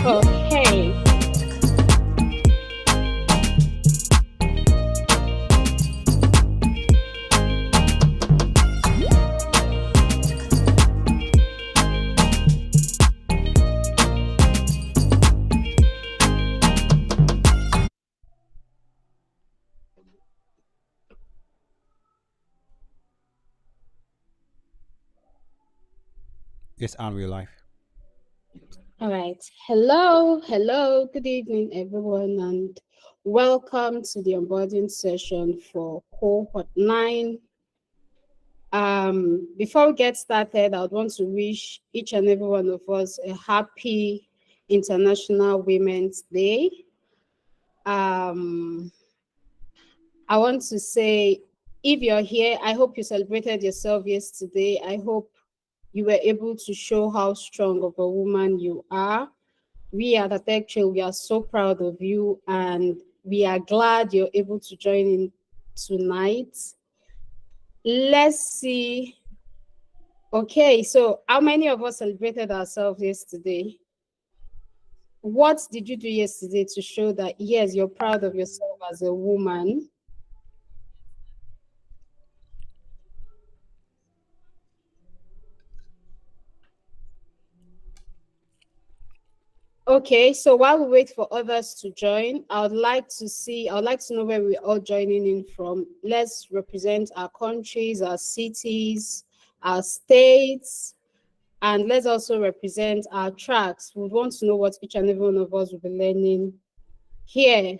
Okay. It's Unreal Life. All right. Hello. Good evening, everyone, and welcome to the onboarding session for cohort 9. Before we get started, I would want to wish each and every one of us a happy International Women's Day. I want to say, if you're here, I hope you celebrated yourself yesterday. I hope you were able to show how strong of a woman you are. We at HerTechTrail, we are so proud of you, and we are glad you're able to join in tonight. Let's see. Okay, so how many of us celebrated ourselves yesterday? What did you do yesterday to show that, yes, you're proud of yourself as a woman? Okay, so while we wait for others to join, I would like to know where we're all joining in from. Let's represent our countries, our cities, our states, and let's also represent our tracks. We want to know what each and every one of us will be learning here.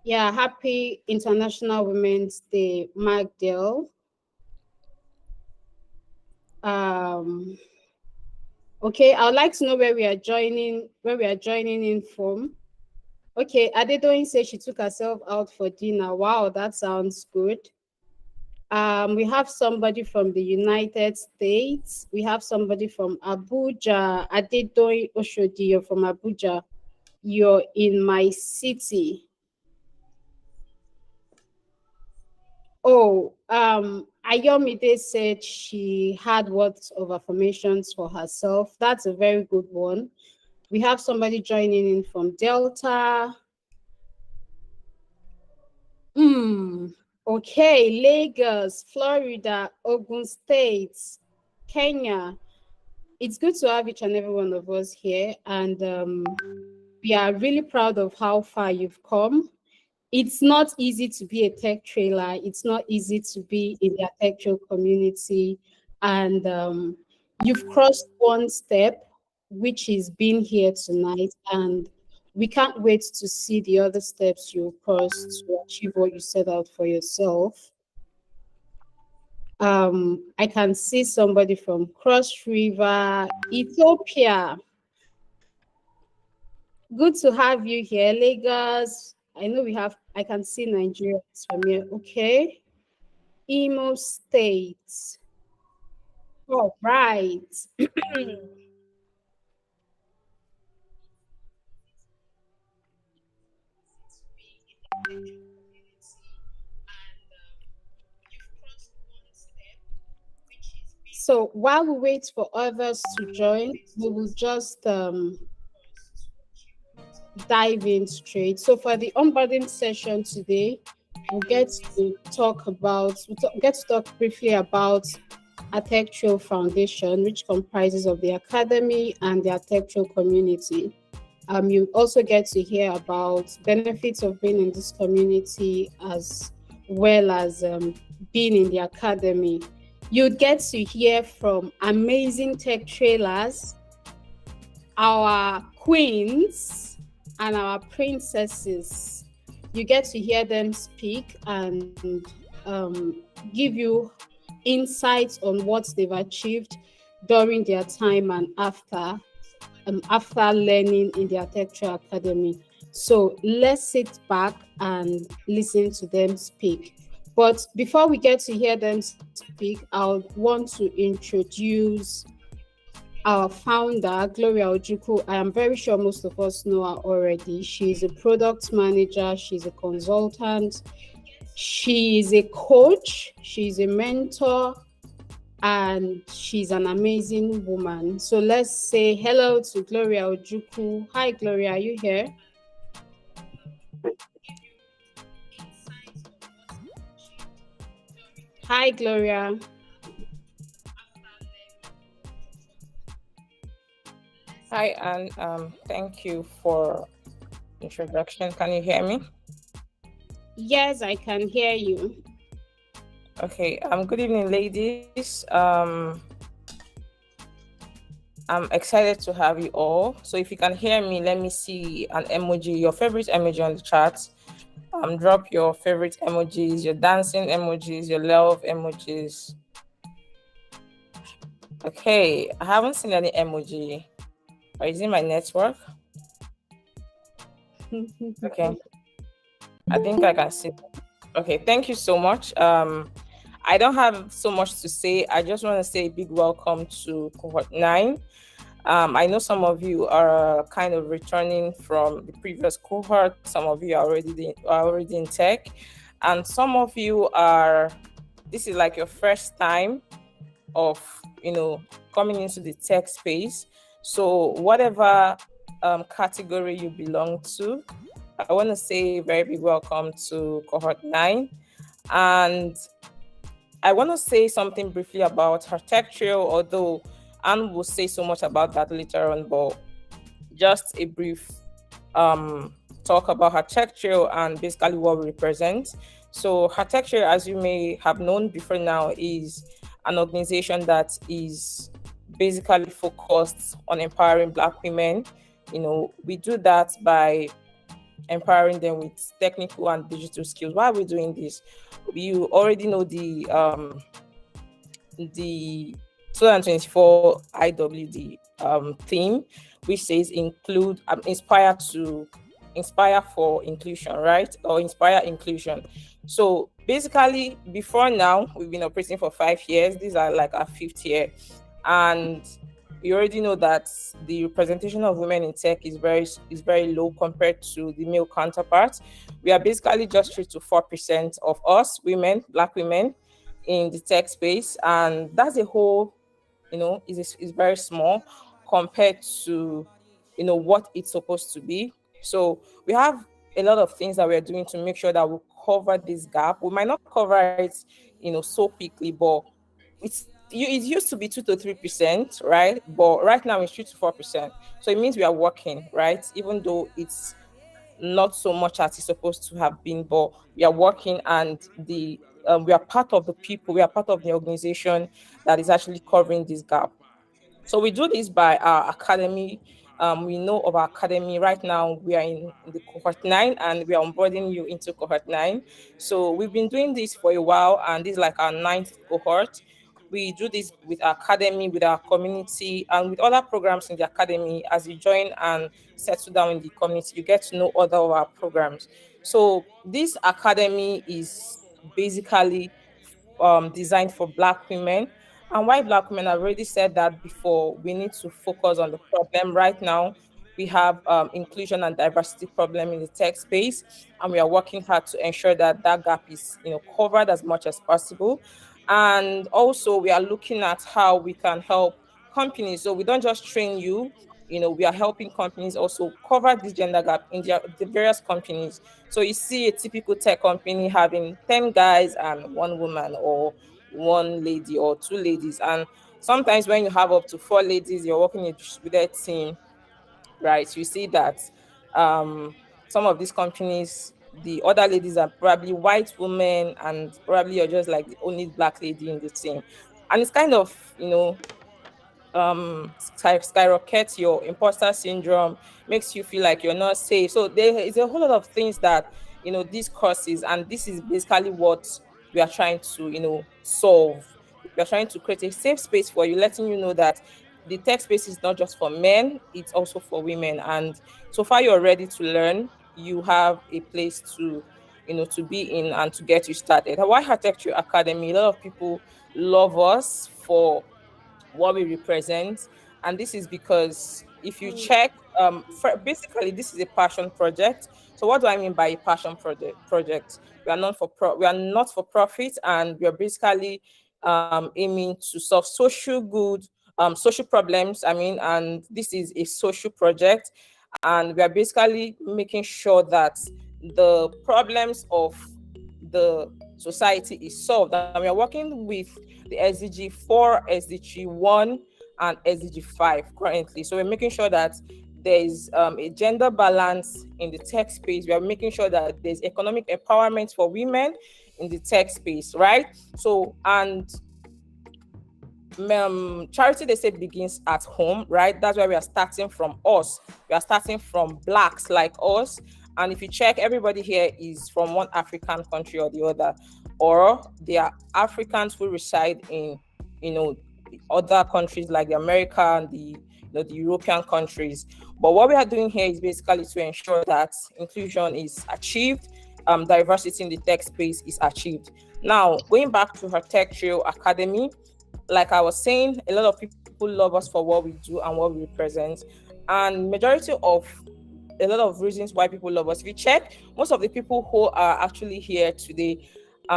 Yeah, happy International Women's Day, Magdale. Okay, I would like to know where we are joining in from. Okay, Adedoyin says she took herself out for dinner. Wow, that sounds good. We have somebody from the United States. We have somebody from Abuja. Adedoyin Oshodi, you're from Abuja. You're in my city. Oh, Ayomide said she had words of affirmations for herself. That's a very good one. We have somebody joining in from Delta. Okay, Lagos, Florida, Ogun State, Kenya. It's good to have each and every one of us here, and we are really proud of how far you've come. It's not easy to be a tech trailer. It's not easy to be in the tech trail community, and you've crossed one step, which is being here tonight, and we can't wait to see the other steps you cross to achieve what you set out for yourself. I can see somebody from Cross River, Ethiopia. Good to have you here, Lagos. I can see Nigeria from here. Okay. Imo State. All right. So while we wait for others to join, we will just dive in straight. So for the onboarding session today, we'll get to talk briefly about HerTechTrail Foundation, which comprises of the Academy and the HerTechTrail community. You also get to hear about benefits of being in this community as well as being in the Academy. You'd get to hear from amazing tech trailers, our queens, and our princesses. You get to hear them speak and give you insights on what they've achieved during their time and after learning in the HerTechTrail Academy. So let's sit back and listen to them speak. But before we get to hear them speak, I would want to introduce our founder, Gloria Ojukwu. I am very sure most of us know her already. She's a product manager, she's a consultant, she is a coach, she's a mentor, and she's an amazing woman. So let's say hello to Gloria Ojuku. Hi, Gloria, are you here? Hi, Gloria. Hi, and thank you for introduction. Can you hear me? Yes, I can hear you. Okay. Good evening, ladies. I'm excited to have you all. So if you can hear me, let me see an emoji, your favorite emoji on the chat. Drop your favorite emojis, your dancing emojis, your love emojis. Okay, I haven't seen any emoji. Or is it my network? Okay, I think I can see. Okay, thank you so much. I don't have so much to say. I just want to say a big welcome to cohort 9. I know some of you are kind of returning from the previous cohort. Some of you are already in tech, and some of you are. This is like your first time of coming into the tech space. So whatever category you belong to, I want to say a very big welcome to cohort 9, and I want to say something briefly about HerTechTrail, although Anne will say so much about that later on, but just a brief talk about HerTechTrail and basically what we represent. So HerTechTrail, as you may have known before now, is an organization that is basically focused on empowering Black women. We do that by empowering them with technical and digital skills. Why are we doing this? You already know the 2024 IWD theme, which says inspire for inclusion, right? Or inspire inclusion. So basically, before now, we've been operating for 5 years. These are like our 5th year, and you already know that the representation of women in tech is very low compared to the male counterparts. We are basically just 3 to 4% of us women, Black women, in the tech space, and that's a whole, is very small compared to what it's supposed to be. So we have a lot of things that we're doing to make sure that we cover this gap. We might not cover it so quickly, but it used to be 2 to 3%, right? But right now it's 3 to 4%. So it means we are working, right? Even though it's not so much as it's supposed to have been, but we are working, and we are part of the people, we are part of the organization that is actually covering this gap. So we do this by our academy. We know of our academy right now. We are in the cohort 9, and we are onboarding you into cohort 9. So we've been doing this for a while, and this is like our 9th cohort. We do this with our academy, with our community, and with other programs in the academy. As you join and settle down in the community, you get to know other of our programs. So this academy is basically designed for Black women. And why Black women? I've already said that before. We need to focus on the problem. Right now, we have inclusion and diversity problem in the tech space, and we are working hard to ensure that that gap is covered as much as possible. And also, we are looking at how we can help companies. So we don't just train you. We are helping companies also cover this gender gap in the various companies. So you see a typical tech company having 10 guys and 1 woman, or 1 lady or 2 ladies. And sometimes when you have up to 4 ladies, you're working in a distributed team, right? You see that some of these companies, the other ladies are probably white women, and probably you're just like the only Black lady in the team. And it's kind of, skyrockets your imposter syndrome, makes you feel like you're not safe. So there is a whole lot of things that these courses, and this is basically what we are trying to solve. We are trying to create a safe space for you, letting you know that the tech space is not just for men, it's also for women. And so far you're ready to learn, you have a place to to be in and to get you started. Why HerTechTrail Academy? A lot of people love us for what we represent, and this is because if you check, basically this is a passion project. So what do I mean by a passion project? We are not for profit, and we are basically aiming to solve social problems. And this is a social project, and we are basically making sure that the problems of the society is solved. And we are working with the SDG 4, SDG 1, and SDG 5 currently. So we're making sure that there is a gender balance in the tech space. We are making sure that there's economic empowerment for women in the tech space, right? So, and charity, they say, begins at home, right? That's why we are starting from us. We are starting from Blacks like us. And if you check, everybody here is from one African country or the other, or they are Africans who reside in, other countries like the America and the European countries. But what we are doing here is basically to ensure that inclusion is achieved, diversity in the tech space is achieved. Now, going back to HerTechTrail Academy, like I was saying, a lot of people love us for what we do and what we represent. And majority of a lot of reasons why people love us, if you check, most of the people who are actually here today,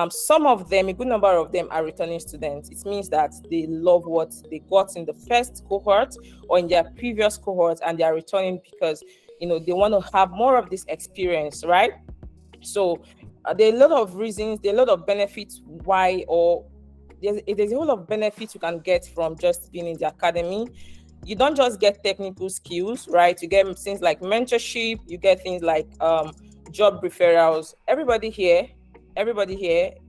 some of them, a good number of them, are returning students. It means that they love what they got in the first cohort or in their previous cohort, and they are returning because they want to have more of this experience, right? So there are a lot of reasons, there are a lot of benefits why, or there's a whole lot of benefits you can get from just being in the academy. You don't just get technical skills, right? You get things like mentorship, you get things like job referrals. Everybody here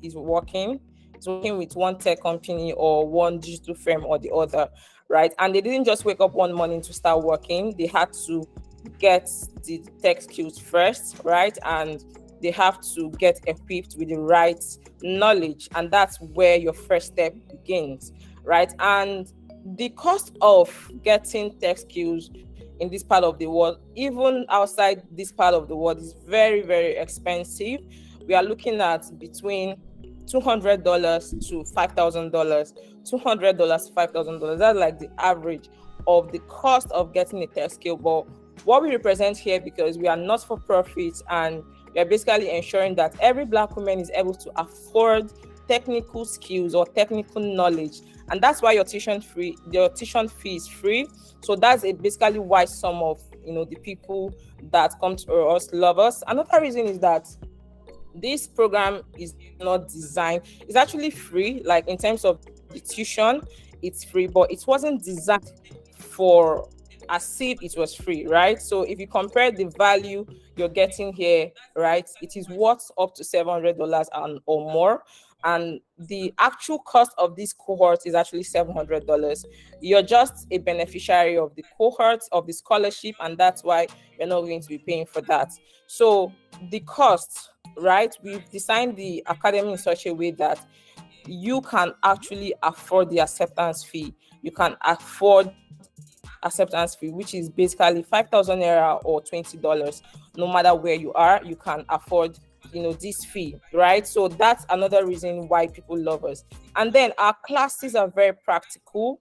is working with one tech company or one digital firm or the other, right? And they didn't just wake up one morning to start working. They had to get the tech skills first, right? And they have to get equipped with the right knowledge, and that's where your first step begins, right? And the cost of getting tech skills in this part of the world, even outside this part of the world, is very, very expensive. We are looking at between $200 to $5,000. $200 to $5,000. That's like the average of the cost of getting a tech skill. But what we represent here, because we are not for profit, and we are basically ensuring that every Black woman is able to afford technical skills or technical knowledge, and that's why your tuition fee is free. So that's basically why some of the people that come to us love us. Another reason is that this program is not designed, it's actually free, like in terms of the tuition, it's free, but it wasn't designed for as if it was free, right? So if you compare the value you're getting here, right, it is worth up to $700 or more. And the actual cost of this cohort is actually $700. You're just a beneficiary of the cohort, of the scholarship, and that's why you're not going to be paying for that. So the cost, right, we've designed the academy in such a way that you can actually afford the acceptance fee. You can afford acceptance fee, which is basically 5,000 naira or $20. No matter where you are, you can afford this fee, right? So that's another reason why people love us. And then our classes are very practical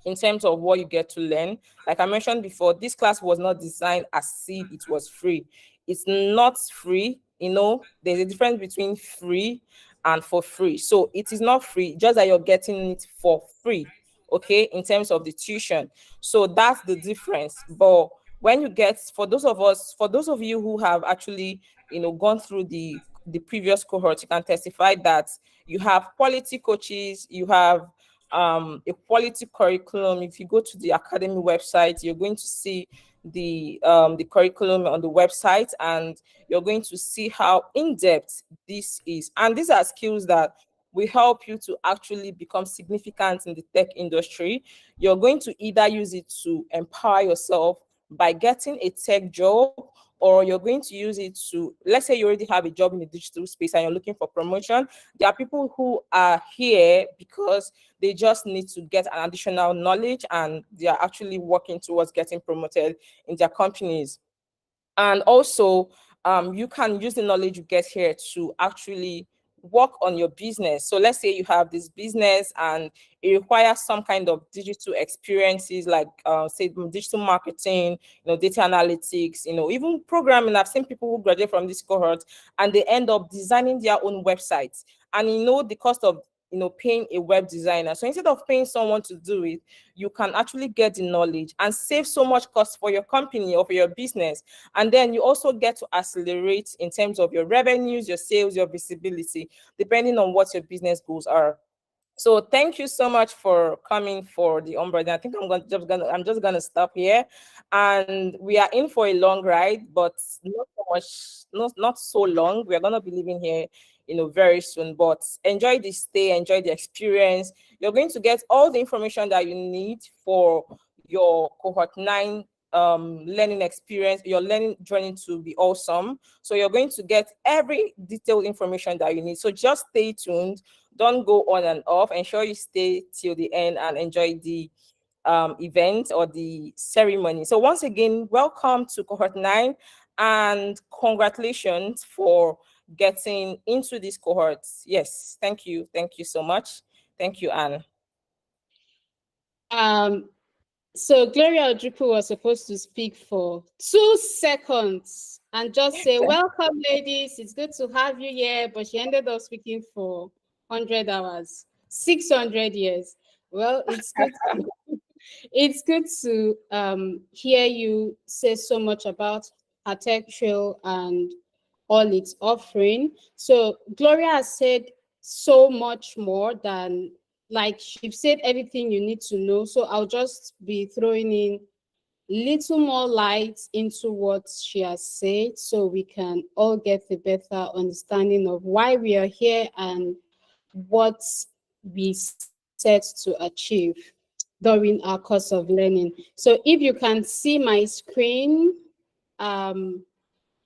in terms of what you get to learn. Like I mentioned before, this class was not designed as if it was free. It's not free. There's a difference between free and for free. So it is not free, just that you're getting it for free, okay, in terms of the tuition. So that's the difference. But when you get, for those of you who have actually gone through the previous cohort, you can testify that you have quality coaches, you have a quality curriculum. If you go to the academy website, you're going to see the curriculum on the website, and you're going to see how in-depth this is. And these are skills that will help you to actually become significant in the tech industry. You're going to either use it to empower yourself by getting a tech job, or you're going to use it to, let's say you already have a job in the digital space and you're looking for promotion. There are people who are here because they just need to get an additional knowledge, and they are actually working towards getting promoted in their companies. And also, you can use the knowledge you get here to actually work on your business. So let's say you have this business and it requires some kind of digital experiences, like say digital marketing, data analytics, even programming. I've seen people who graduate from this cohort and they end up designing their own websites. And the cost of paying a web designer. So instead of paying someone to do it, you can actually get the knowledge and save so much cost for your company or for your business. And then you also get to accelerate in terms of your revenues, your sales, your visibility, depending on what your business goals are. So thank you so much for coming for the onboarding. I think I'm just gonna stop here, and we are in for a long ride, but not so much, not so long. We are gonna be leaving here, very soon. But enjoy the stay, enjoy the experience. You're going to get all the information that you need for your cohort 9 learning experience, your learning journey to be awesome. So you're going to get every detailed information that you need. So just stay tuned. Don't go on and off. Ensure you stay till the end and enjoy the event or the ceremony. So once again, welcome to cohort 9 and congratulations for getting into this cohort. Yes, thank you. Thank you so much. Thank you, Anne. So Gloria Ojukwu was supposed to speak for 2 seconds and just say, welcome, ladies. It's good to have you here. But she ended up speaking for 100 hours, 600 years. Well, it's good. It's good to hear you say so much about HerTechTrail and all its offering. So Gloria has said so much more than, like, she said everything you need to know. So I'll just be throwing in little more light into what she has said so we can all get a better understanding of why we are here and what we set to achieve during our course of learning. So if you can see my screen,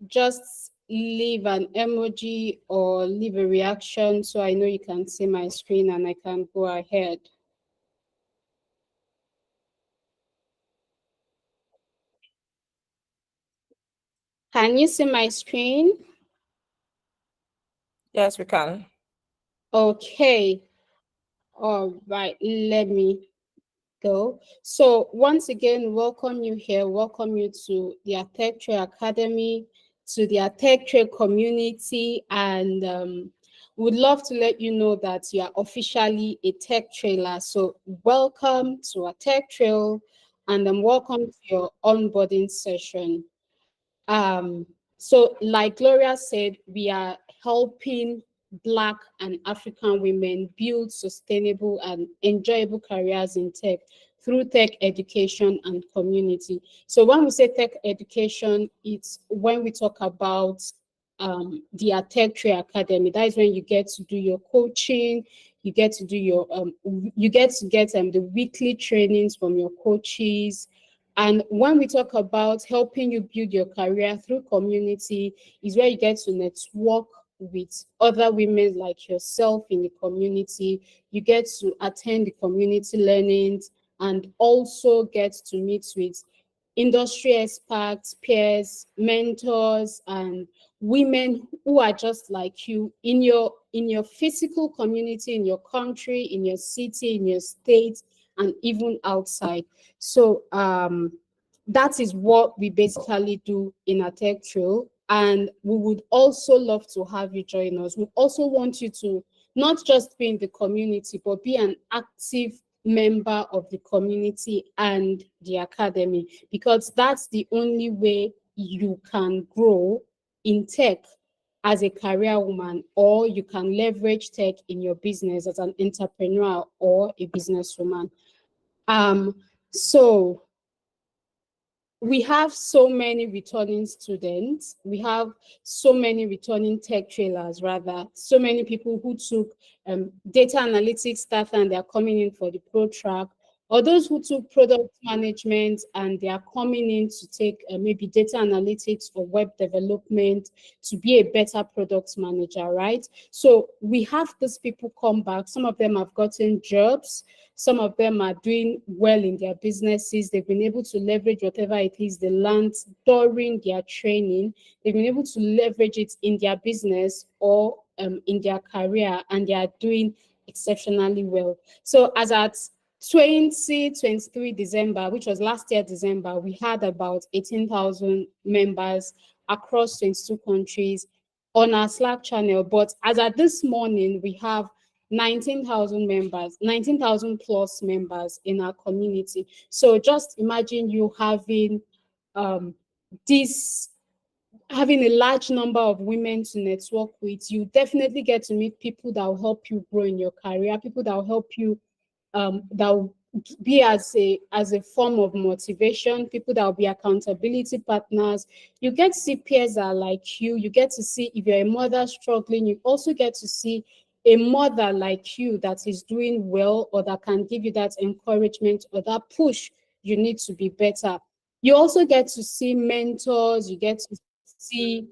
just leave an emoji or leave a reaction so I know you can see my screen and I can go ahead. Can you see my screen? Yes, we can. Okay. All right, let me go. So once again, welcome you here. Welcome you to the HerTechTrail Academy, to the HerTechTrail community, and would love to let you know that you are officially a tech trailer. So welcome to HerTechTrail, and welcome to your onboarding session. So like Gloria said, we are helping Black and African women build sustainable and enjoyable careers in tech through tech education and community. So when we say tech education, it's when we talk about the HerTechTrail Academy. That is when you get to do your coaching, you get to do your the weekly trainings from your coaches. And when we talk about helping you build your career through community, is where you get to network with other women like yourself in the community. You get to attend the community learnings and also get to meet with industry experts, peers, mentors, and women who are just like you in your physical community, in your country, in your city, in your state, and even outside. So that is what we basically do in HerTechTrail, and we would also love to have you join us. We also want you to not just be in the community, but be an active member of the community and the academy, because that's the only way you can grow in tech as a career woman, or you can leverage tech in your business as an entrepreneur or a businesswoman. So we have so many returning students. We have so many returning tech trailers, rather. So many people who took data analytics staff and they're coming in for the pro track, or those who took product management and they are coming in to take maybe data analytics or web development to be a better product manager, right? So we have these people come back. Some of them have gotten jobs. Some of them are doing well in their businesses. They've been able to leverage whatever it is they learned during their training. They've been able to leverage it in their business or in their career, and they are doing exceptionally well. So as at 2023 December, which was last year December, we had about 18,000 members across 22 countries on our Slack channel. But as at this morning, we have 19,000 members, 19,000 plus members in our community. So just imagine you having this having a large number of women to network with. You definitely get to meet people that will help you grow in your career, people that will help you that will be as a form of motivation, people that will be accountability partners. You get to see peers that are like you. You get to see, if you're a mother struggling, you also get to see a mother like you that is doing well, or that can give you that encouragement or that push you need to be better. You also get to see mentors, you get to see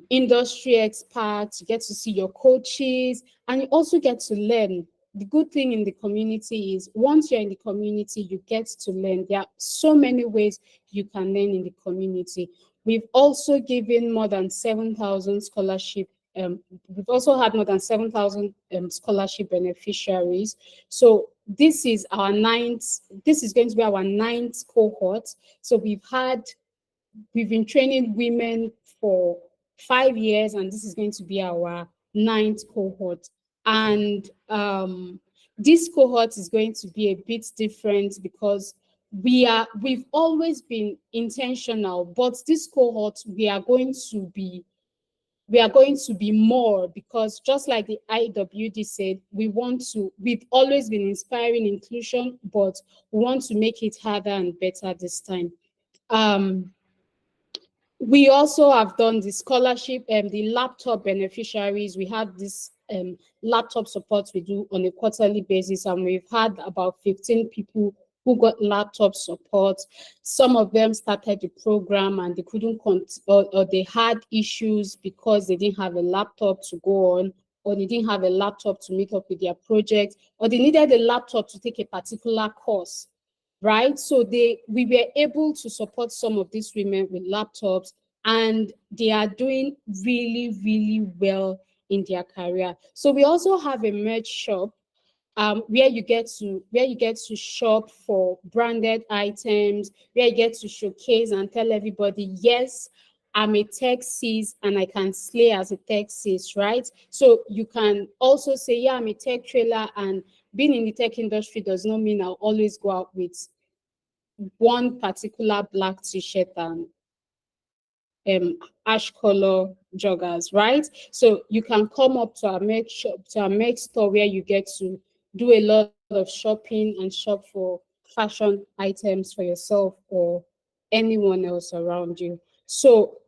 industry experts, you get to see your coaches, and you also get to learn. The good thing in the community is once you're in the community, you get to learn. There are so many ways you can learn in the community. We've also given more than 7,000 scholarship. We've also had more than 7,000 scholarship beneficiaries. So this is our ninth. This is going to be our ninth cohort. So we've been training women for 5 years, and this is going to be our ninth cohort. And this cohort is going to be a bit different because we've always been intentional, but this cohort we are going to be more, because just like the IWD said, we've always been inspiring inclusion, but we want to make it harder and better this time. We also have done the scholarship and the laptop beneficiaries. We had this laptop support we do on a quarterly basis, and we've had about 15 people who got laptop support. Some of them started the program and they couldn't or they had issues because they didn't have a laptop to go on, or they didn't have a laptop to meet up with their project, or they needed a laptop to take a particular course. Right, so we were able to support some of these women with laptops, and they are doing really, really well in their career. So we also have a merch shop where you get to shop for branded items, where you get to showcase and tell everybody, yes, I'm a tech sis and I can slay as a tech sis, right? So you can also say, yeah, I'm a tech trailer, and being in the tech industry does not mean I'll always go out with one particular black t-shirt and ash color joggers, right? So you can come up to our merch shop, to our merch store, where you get to do a lot of shopping and shop for fashion items for yourself or anyone else around you. So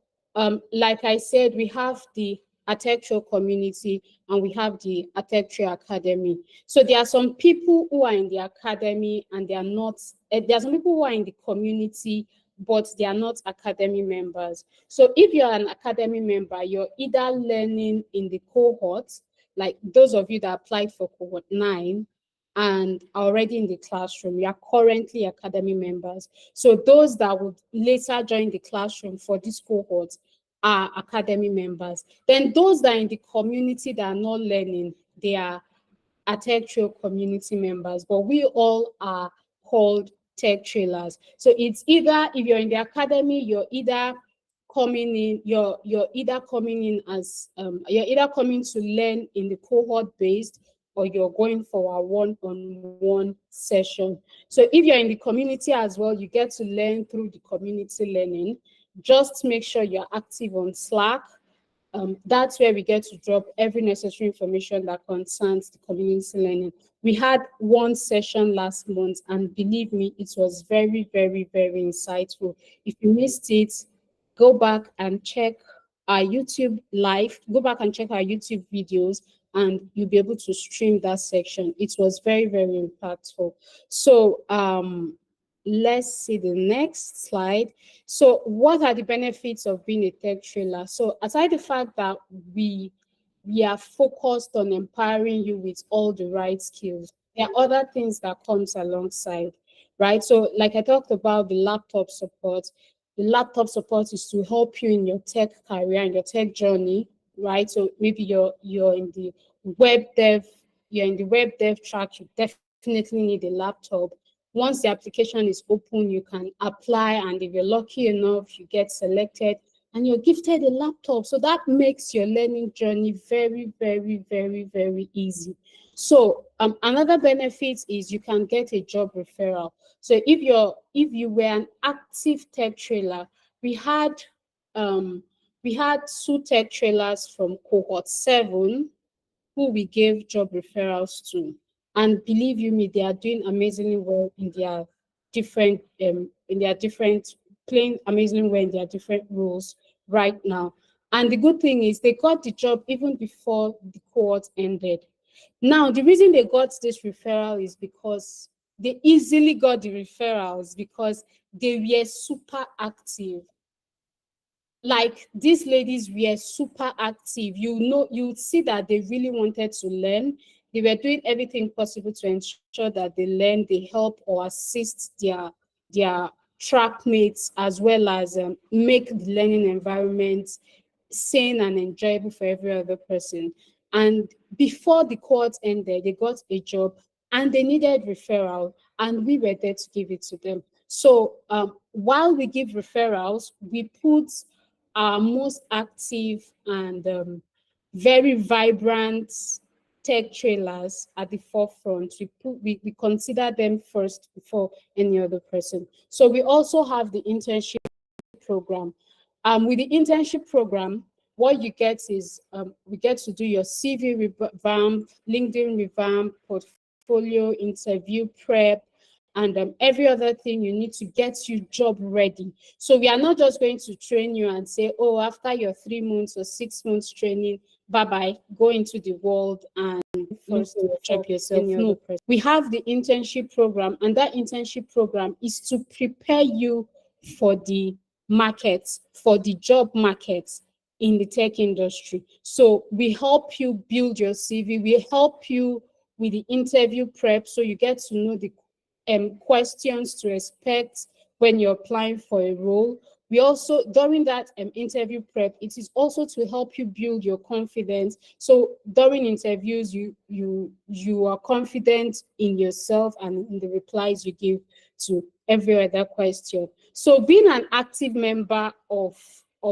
like I said, we have the HerTechTrail community and we have the HerTechTrail Academy. So there are some people who are in the academy and they are not, there are some people who are in the community, but they are not academy members. So if you're an academy member, you're either learning in the cohort, like those of you that applied for cohort 9 and are already in the classroom, you are currently academy members. So those that would later join the classroom for this cohort are academy members. Then those that are in the community that are not learning, they are HerTechTrail community members, but we all are called tech trailers. So it's either, if you're in the academy, you're either coming in, you're either coming in as you're either coming to learn in the cohort based, or you're going for a one-on-one session. So if you're in the community as well, you get to learn through the community learning. Just make sure you're active on Slack. That's where we get to drop every necessary information that concerns the community learning. We had one session last month, and believe me, it was very, very, very insightful. If you missed it, go back and check our YouTube live, go back and check our YouTube videos, and you'll be able to stream that section. It was very, very impactful. So let's see the next slide. So what are the benefits of being a tech trailer? So aside the fact that we are focused on empowering you with all the right skills, there are other things that comes alongside, right? So like I talked about the laptop support. The laptop support is to help you in your tech career and your tech journey, right? So maybe you're in the web dev, track, you definitely need a laptop. Once the application is open, you can apply, and if you're lucky enough, you get selected, and you're gifted a laptop. So that makes your learning journey very, very, very, very easy. So another benefit is you can get a job referral. So if you were an active tech trailer, we had two tech trailers from cohort 7 who we gave job referrals to. And believe you me, they are doing amazingly well in their different playing amazingly well in their different roles right now. And the good thing is they got the job even before the cohort ended. Now, the reason they got this referral is because they easily got the referrals because they were super active. Like these ladies were super active. You would see that they really wanted to learn. They were doing everything possible to ensure that they learn, they help or assist their track mates, as well as make the learning environment sane and enjoyable for every other person. And before the course ended, they got a job and they needed referral, and we were there to give it to them. So while we give referrals, we put our most active and very vibrant tech trailers at the forefront. We consider them first before any other person. So we also have the internship program. With the internship program, what you get is we get to do your CV revamp, LinkedIn revamp, portfolio, interview prep, and every other thing you need to get you job ready. So we are not just going to train you and say, oh, after your 3 months or 6 months training, bye-bye, go into the world and first job yourself. No, we have the internship program, and that internship program is to prepare you for the markets, for the job markets in the tech industry. So we help you build your CV, we help you with the interview prep, so you get to know the questions to expect when you're applying for a role. We also, during that interview prep, it is also to help you build your confidence. So during interviews, you are confident in yourself and in the replies you give to every other question. So being an active member or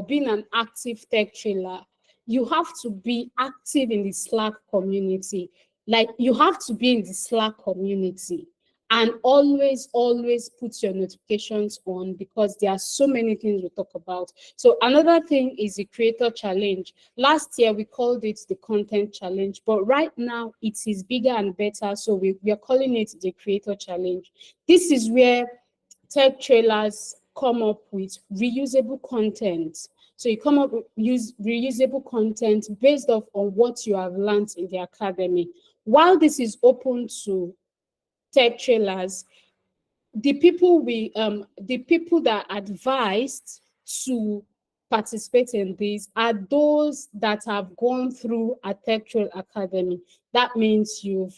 being an active tech trailer, you have to be active in the Slack community. Like you have to be in the Slack community. And always put your notifications on, because there are so many things we talk about. So another thing is the creator challenge. Last year we called it the content challenge, but right now it is bigger and better. So we are calling it the creator challenge. This is where tech trailers come up with reusable content. So you come up with reusable content based off on what you have learned in the academy. While this is open to tech trailers, the people that are advised to participate in this are those that have gone through a HerTechTrail Academy. That means you've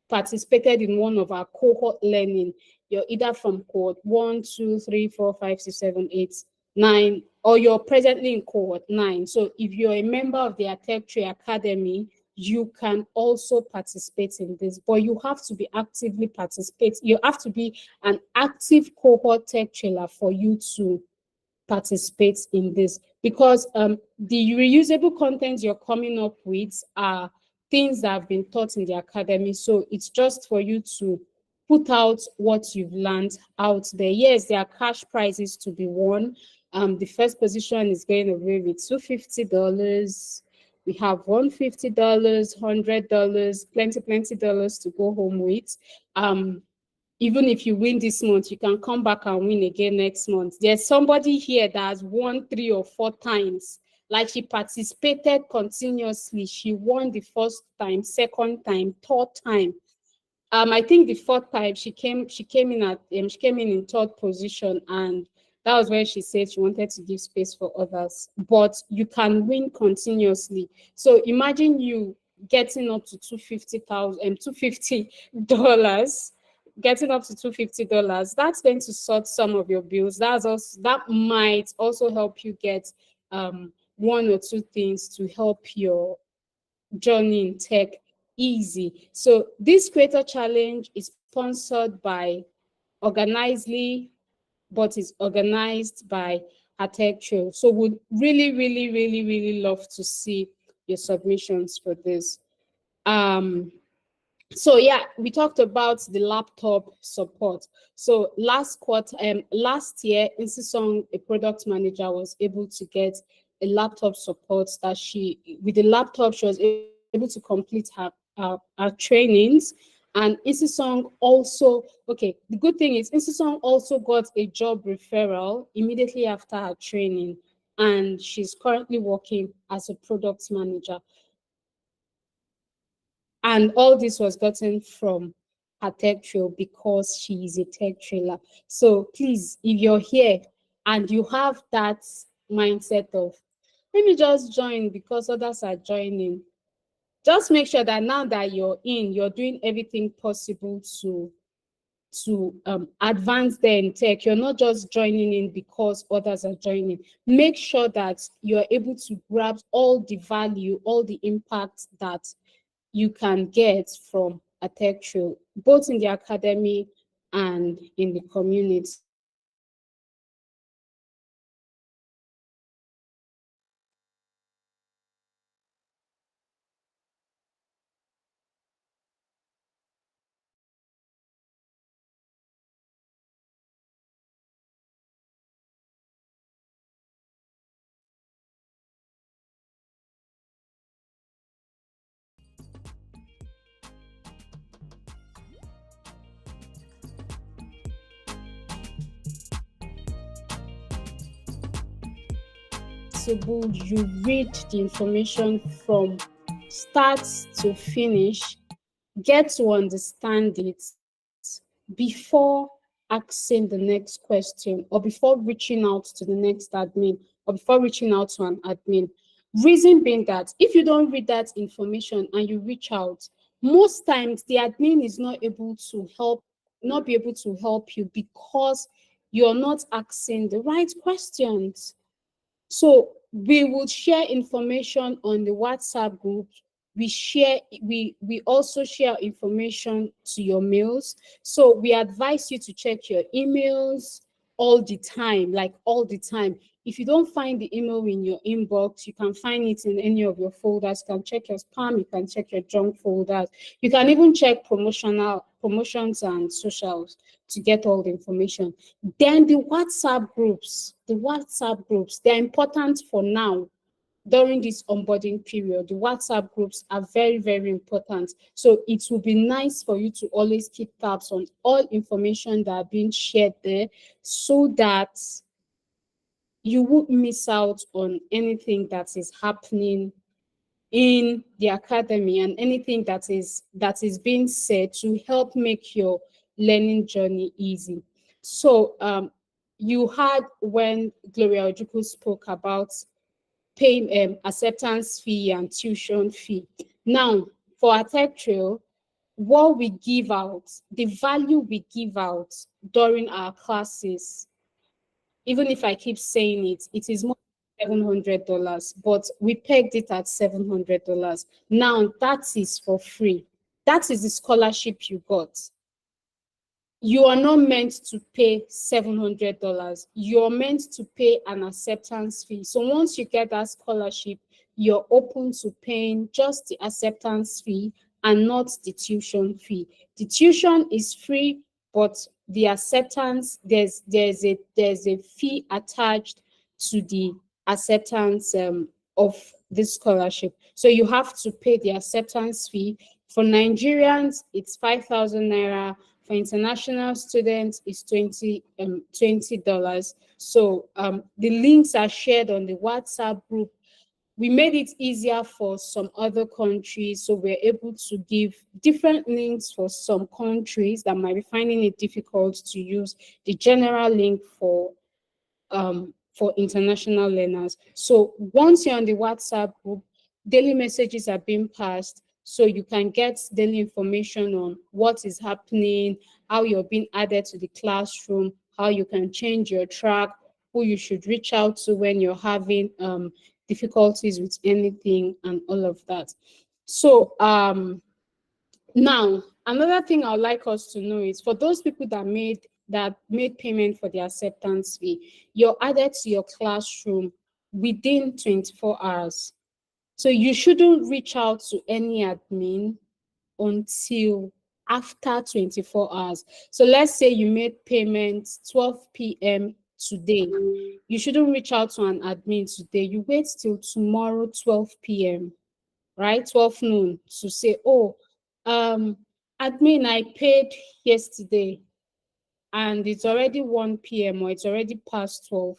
participated in one of our cohort learning. You're either from cohort 1, 2, 3, 4, 5, 6, 7, 8, 9, or you're presently in cohort 9. So if you're a member of the HerTechTrail Academy, you can also participate in this, but you have to be actively participate. You have to be an active cohort tech trailer for you to participate in this, because the reusable content you're coming up with are things that have been taught in the academy. So it's just for you to put out what you've learned out there. Yes, there are cash prizes to be won. The first position is going away with $250. We have $150, $100, plenty dollars to go home with. Even if you win this month, you can come back and win again next month. There's somebody here that has won 3 or 4 times. Like she participated continuously. She won the first time, second time, third time. I think the 4th time she came in 3rd position, and that was where she said she wanted to give space for others. But you can win continuously. So imagine you getting up to $250, getting up to $250. That's going to sort some of your bills. That might also help you get 1 or 2 things to help your journey in tech easy. So this creator challenge is sponsored by Organizely, but is organized by HerTechTrail. So would really, really, really, really love to see your submissions for this. So yeah, we talked about the laptop support. So last year, Insisong, a product manager, was able to get a laptop support that with the laptop, she was able to complete her trainings. And Insisong also, okay, the good thing is Insisong also got a job referral immediately after her training, and she's currently working as a product manager. And all this was gotten from her tech trail because she is a tech trailer. So please, if you're here and you have that mindset of, let me just join because others are joining, just make sure that now that you're doing everything possible to advance there in tech. You're not just joining in because others are joining. Make sure that you're able to grab all the value, all the impact that you can get from HerTechTrail, both in the academy and in the community. You read the information from start to finish, get to understand it before asking the next question, or before reaching out to the next admin, or before reaching out to an admin. Reason being that if you don't read that information and you reach out, most times the admin is not be able to help you because you're not asking the right questions. So we would share information on the WhatsApp group. We also share information to your mails. So we advise you to check your emails all the time, like all the time. If you don't find the email in your inbox, you can find it in any of your folders. You can check your spam, you can check your junk folders. You can even check promotions and socials to get all the information. Then the WhatsApp groups, they're important for now. During this onboarding period, the WhatsApp groups are very, very important. So it will be nice for you to always keep tabs on all information that are being shared there so that you won't miss out on anything that is happening in the academy and anything that is being said to help make your learning journey easy. So you heard when Gloria Ojukwu spoke about paying acceptance fee and tuition fee. Now, for HerTechTrail, what we give out, the value we give out during our classes, even if I keep saying it, it is more than $700, but we pegged it at $700. Now, that is for free. That is the scholarship you got. You are not meant to pay $700. You're meant to pay an acceptance fee. So once you get that scholarship, you're open to paying just the acceptance fee and not the tuition fee. The tuition is free, but the acceptance, there's a fee attached to the acceptance of the scholarship. So you have to pay the acceptance fee. For Nigerians, it's 5,000 naira. For international students, it's $20. So the links are shared on the WhatsApp group. We made it easier for some other countries, so we're able to give different links for some countries that might be finding it difficult to use the general link for international learners. So once you're on the WhatsApp group, daily messages are being passed, so you can get daily information on what is happening, how you're being added to the classroom, how you can change your track, who you should reach out to when you're having difficulties with anything, and all of that. So now, another thing I would like us to know is for those people that made that made payment for the acceptance fee, you're added to your classroom within 24 hours. So you shouldn't reach out to any admin until after 24 hours. So let's say you made payment 12 p.m. today. You shouldn't reach out to an admin today. You wait till tomorrow 12 p.m., right? 12 noon to say, oh, admin, I paid yesterday and it's already 1 p.m. or it's already past 12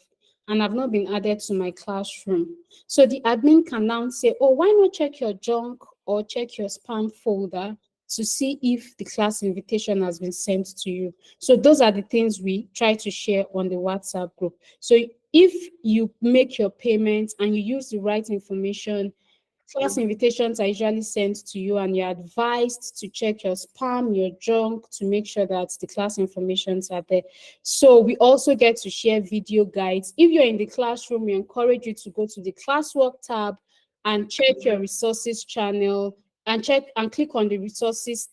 and I've not been added to my classroom. So the admin can now say, oh, why not check your junk or check your spam folder to see if the class invitation has been sent to you. So those are the things we try to share on the WhatsApp group. So if you make your payments and you use the right information, class invitations are usually sent to you and you're advised to check your spam, your junk to make sure that the class informations are there. So we also get to share video guides. If you're in the classroom, we encourage you to go to the classwork tab and check your resources channel and check and click on the resources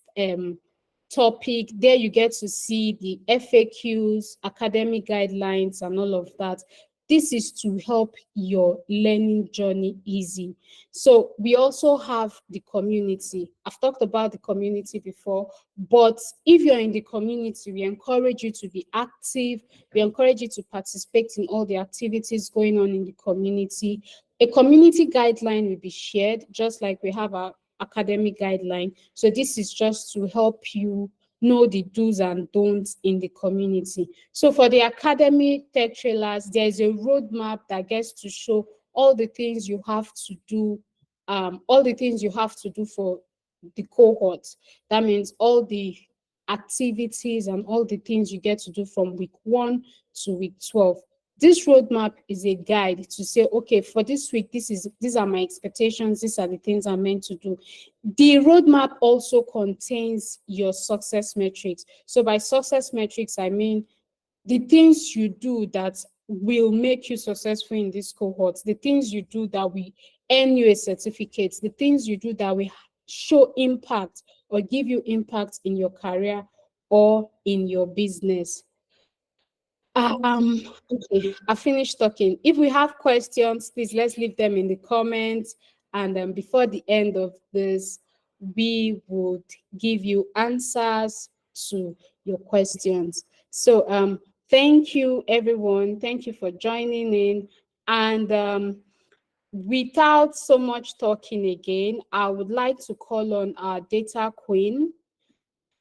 topic. There you get to see the FAQs, academic guidelines, and all of that. This is to help your learning journey easy. So we also have the community. I've talked about the community before, but if you're in the community, we encourage you to be active. We encourage you to participate in all the activities going on in the community. A community guideline will be shared, just like we have our academic guideline. So this is just to help you know the do's and don'ts in the community. So for the academy tech trailers, there's a roadmap that gets to show all the things you have to do, for the cohort. That means all the activities and all the things you get to do from week 1 to week 12. This roadmap is a guide to say, okay, for this week, these are my expectations, these are the things I'm meant to do. The roadmap also contains your success metrics. So by success metrics, I mean the things you do that will make you successful in this cohort, the things you do that will earn you a certificate, the things you do that will show impact or give you impact in your career or in your business. Okay, I finished talking. If we have questions, please let's leave them in the comments. And before the end of this, we would give you answers to your questions. So thank you, everyone. Thank you for joining in. And without so much talking again, I would like to call on our data queen,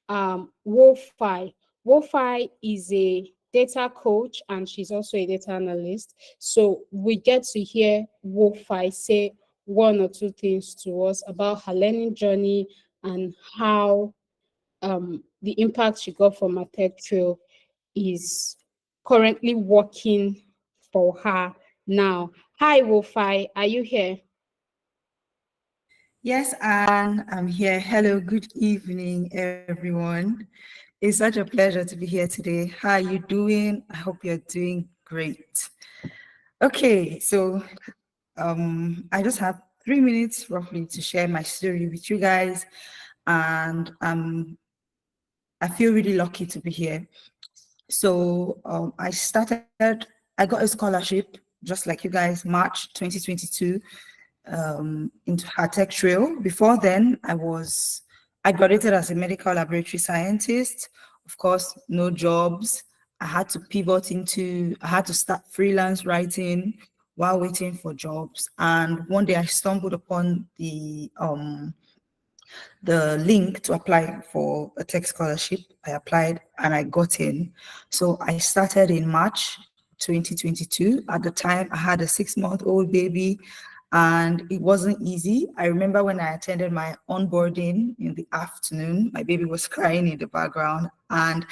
Wofi. Wofi is a data coach and she's also a data analyst. So we get to hear Wofi say one or two things to us about her learning journey and how the impact she got from HerTechTrail is currently working for her now. Hi, Wofi, are you here? Yes, Anne, I'm here. Hello, good evening, everyone. It's such a pleasure to be here today. How are you doing? I hope you're doing great. Okay, so I just have 3 minutes roughly to share my story with you guys, and I feel really lucky to be here. So I got a scholarship just like you guys, March 2022. Into HerTechTrail. Before then, I graduated as a medical laboratory scientist. Of course, no jobs. I had to start freelance writing while waiting for jobs. And one day I stumbled upon the link to apply for a tech scholarship. I applied and I got in. So I started in March 2022. At the time, I had a 6-month-old baby and it wasn't easy. I remember when I attended my onboarding in the afternoon, my baby was crying in the background. And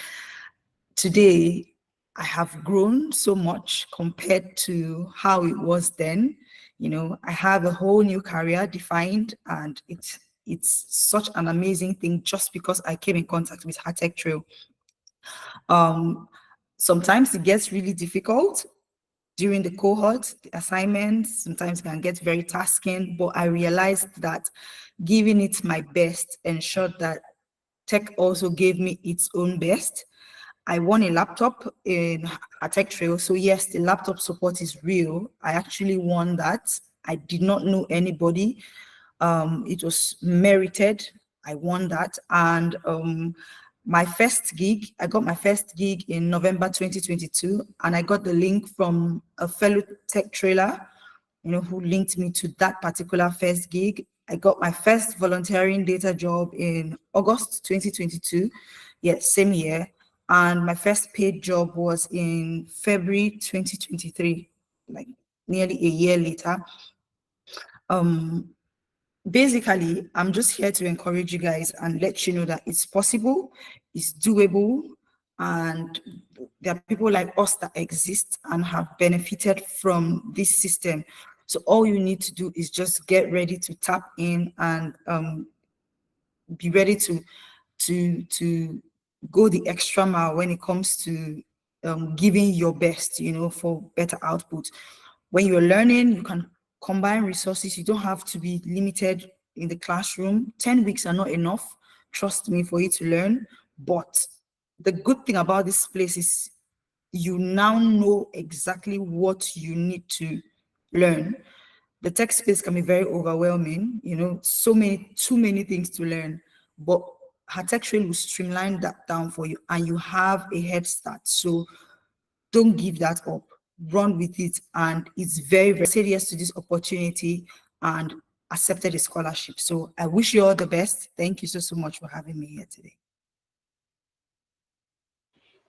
today, I have grown so much compared to how it was then. You know, I have a whole new career defined, and it's such an amazing thing just because I came in contact with HerTechTrail. Sometimes it gets really difficult during the cohort, the assignments sometimes can get very tasking, but I realized that giving it my best ensured that tech also gave me its own best. I won a laptop in HerTechTrail. So yes, the laptop support is real. I actually won that. I did not know anybody. It was merited. I won that. And my first gig, I got my first gig in November 2022, and I got the link from a fellow tech trailer, who linked me to that particular first gig. I got my first volunteering data job in August 2022. Yes, same year. And my first paid job was in February 2023, like nearly a year later. Basically, I'm just here to encourage you guys and let you know that it's possible, it's doable, and there are people like us that exist and have benefited from this system. So all you need to do is just get ready to tap in and be ready to go the extra mile when it comes to giving your best, for better output. When you're learning, you can combine resources. You don't have to be limited in the classroom. 10 weeks are not enough, trust me, for you to learn. But the good thing about this place is you now know exactly what you need to learn. The tech space can be very overwhelming, too many things to learn, but HerTechTrail will streamline that down for you and you have a head start. So don't give that up, run with it. And it's very, very said yes to this opportunity and accepted a scholarship. So I wish you all the best. Thank you so much for having me here today.